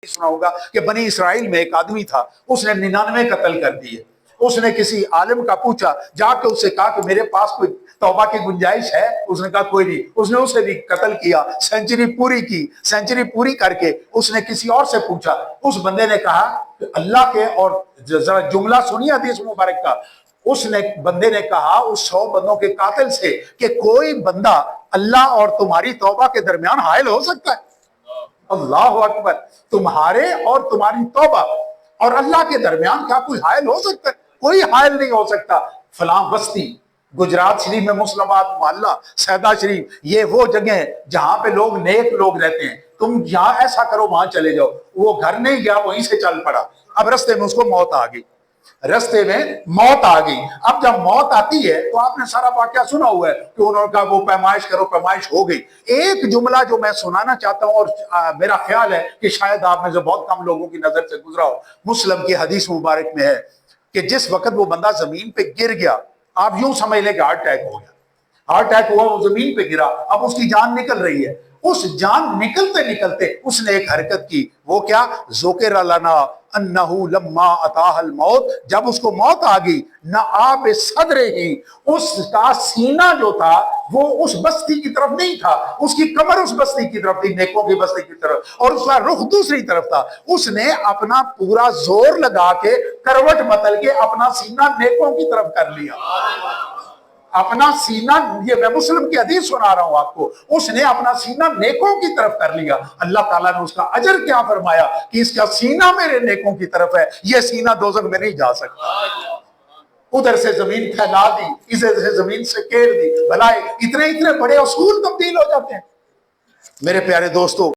سنا ہوگا کہ بنی اسرائیل میں ایک آدمی تھا، اس نے 99 قتل کر دیے۔ اس نے کسی عالم کا پوچھا، جا کے اس سے کہا کہ میرے پاس کوئی توبہ کی گنجائش ہے؟ اس نے کہا کوئی نہیں۔ اس نے اسے بھی قتل کیا، سینچری پوری کی۔ سینچری پوری کر کے اس نے کسی اور سے پوچھا، اس بندے نے کہا کہ اللہ کے، اور ذرا جملہ سنیے حدیث مبارک کا، اس نے بندے نے کہا اس 100 بندوں کے قاتل سے کہ کوئی بندہ اللہ اور تمہاری توبہ کے درمیان حائل ہو سکتا ہے؟ اللہ اکبر! تمہارے اور تمہاری توبہ اور اللہ کے درمیان کیا کوئی حائل ہو سکتا ہے؟ کوئی حائل نہیں ہو سکتا۔ فلاں بستی، گجرات شریف میں مسلم آباد محلہ، سیدہ شریف، یہ وہ جگہ ہیں جہاں پہ لوگ نیک لوگ رہتے ہیں، تم یہاں ایسا کرو وہاں چلے جاؤ۔ وہ گھر نہیں گیا، وہیں سے چل پڑا۔ اب رستے میں اس کو موت آ گئی، رستے میں موت آ گئی۔ اب جب موت آتی ہے تو آپ نے سارا واقعہ سنا ہوا ہے کہ انہوں نے کہا وہ پیمائش کرو، پیمائش ہو گئی۔ ایک جملہ جو میں سنانا چاہتا ہوں، اور میرا خیال ہے کہ شاید آپ میں سے بہت کم لوگوں کی نظر سے گزرا ہو، مسلم کی حدیث مبارک میں ہے کہ جس وقت وہ بندہ زمین پہ گر گیا، آپ یوں سمجھ لیں کہ ہارٹ اٹیک ہو گیا، ہارٹ اٹیک ہوا، وہ زمین پہ گرا، اب اس کی جان نکل رہی ہے۔ اس جان نکلتے نکلتے اس نے ایک حرکت کی، وہ کیا؟ ذکر لنا انہ لما اتاہ الموت، جب اس کو موت آ گئی، نہ آپ صدر ہی، اس کا سینہ جو تھا وہ اس بستی کی طرف نہیں تھا، اس کی کمر اس بستی کی طرف تھی، نیکوں کی بستی کی طرف، اور اس کا رخ دوسری طرف تھا۔ اس نے اپنا پورا زور لگا کے کروٹ متل کے اپنا سینہ نیکوں کی طرف کر لیا۔ اپنا سینہ، یہ میں مسلم کی حدیث سنا رہا ہوں آپ کو، اس نے اپنا سینہ نیکوں کی طرف کر لیا۔ اللہ تعالیٰ نے اس کا اجر کیا فرمایا کہ اس کا سینہ میرے نیکوں کی طرف ہے، یہ سینہ دوزخ میں نہیں جا سکتا۔ ادھر سے زمین پھیلا دی، ادھر سے زمین سے کیر دی۔ بھلا اتنے بڑے اصول تبدیل ہو جاتے ہیں؟ میرے پیارے دوستو،